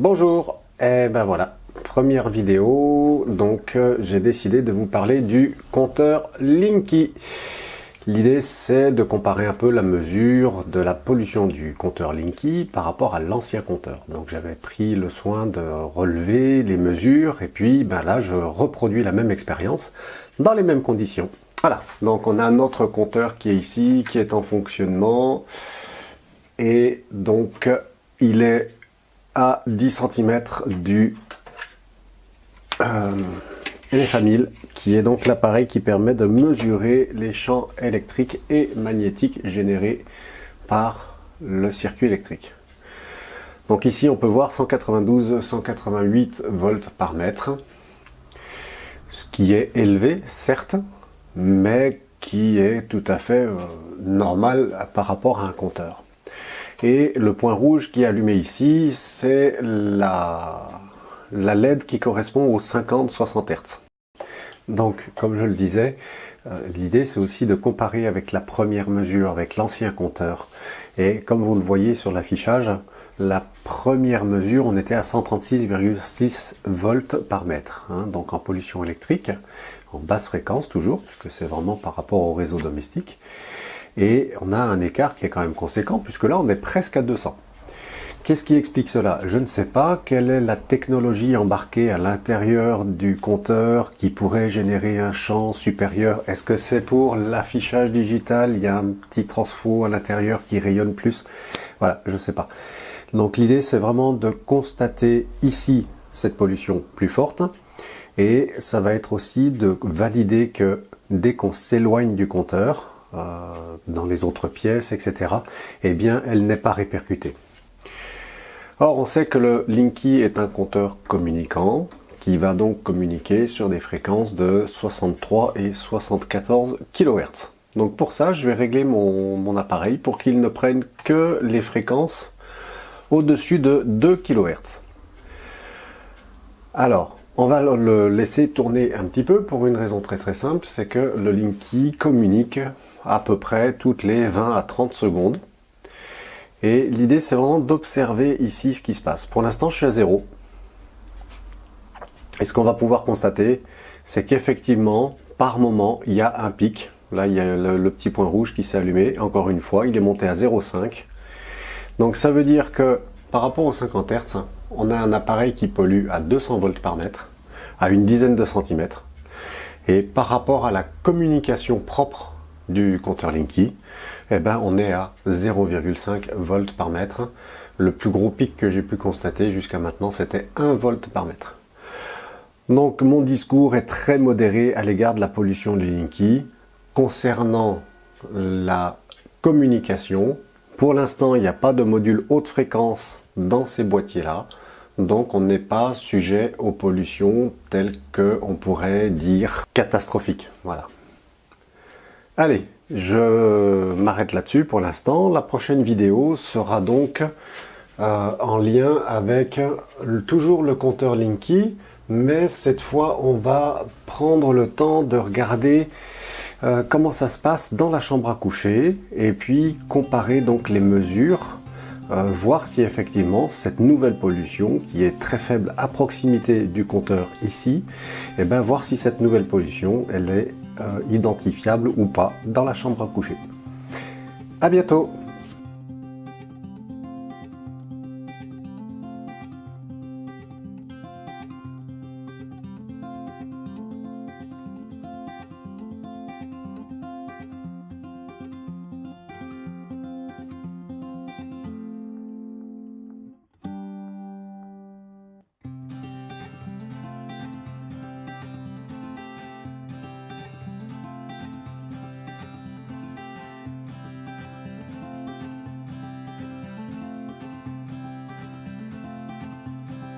Bonjour, et ben voilà, première vidéo, donc j'ai décidé de vous parler du compteur Linky. L'idée c'est de comparer un peu la mesure de la pollution du compteur Linky par rapport à l'ancien compteur. Donc j'avais pris le soin de relever les mesures et puis ben là je reproduis la même expérience dans les mêmes conditions. Voilà, donc on a notre compteur qui est ici, qui est en fonctionnement et donc il est à 10 cm du LFA1000, qui est donc l'appareil qui permet de mesurer les champs électriques et magnétiques générés par le circuit électrique. Donc ici on peut voir 192-188 volts par mètre, ce qui est élevé certes, mais qui est tout à fait normal par rapport à un compteur. Et le point rouge qui est allumé ici, c'est la LED qui correspond aux 50-60 Hz. Donc, comme je le disais, l'idée c'est aussi de comparer avec la première mesure, avec l'ancien compteur. Et comme vous le voyez sur l'affichage, la première mesure, on était à 136,6 volts par mètre. Donc en pollution électrique, en basse fréquence toujours, puisque c'est vraiment par rapport au réseau domestique. Et on a un écart qui est quand même conséquent, puisque là on est presque à 200. Qu'est-ce qui explique cela? Je ne sais pas. Quelle est la technologie embarquée à l'intérieur du compteur qui pourrait générer un champ supérieur? Est-ce que c'est pour l'affichage digital? Il y a un petit transfo à l'intérieur qui rayonne plus? Voilà, je ne sais pas. Donc l'idée c'est vraiment de constater ici cette pollution plus forte. Et ça va être aussi de valider que dès qu'on s'éloigne du compteur, dans les autres pièces, etc., eh bien, elle n'est pas répercutée. Or, on sait que le Linky est un compteur communicant qui va donc communiquer sur des fréquences de 63 et 74 kHz. Donc pour ça, je vais régler mon appareil pour qu'il ne prenne que les fréquences au-dessus de 2 kHz. Alors, on va le laisser tourner un petit peu pour une raison très simple, c'est que le Linky communique à peu près toutes les 20 à 30 secondes. Et l'idée c'est vraiment d'observer ici ce qui se passe. Pour l'instant je suis à 0. Et ce qu'on va pouvoir constater, c'est qu'effectivement, par moment, il y a un pic. Là il y a le petit point rouge qui s'est allumé. Encore une fois, il est monté à 0,5. Donc ça veut dire que par rapport aux 50 Hz, on a un appareil qui pollue à 200 volts par mètre, à une dizaine de centimètres. Et par rapport à la communication propre du compteur Linky, eh ben on est à 0,5 volts par mètre. Le plus gros pic que j'ai pu constater jusqu'à maintenant, c'était 1 volt par mètre. Donc mon discours est très modéré à l'égard de la pollution du Linky. Concernant la communication, pour l'instant, il n'y a pas de module haute fréquence dans ces boîtiers-là. Donc on n'est pas sujet aux pollutions telles qu'on pourrait dire catastrophiques. Voilà. Allez, je m'arrête là-dessus pour l'instant. La prochaine vidéo sera donc en lien avec toujours le compteur Linky, mais cette fois on va prendre le temps de regarder comment ça se passe dans la chambre à coucher et puis comparer donc les mesures, voir si effectivement cette nouvelle pollution qui est très faible à proximité du compteur ici, et bien voir si cette nouvelle pollution elle est identifiable ou pas dans la chambre à coucher. À bientôt!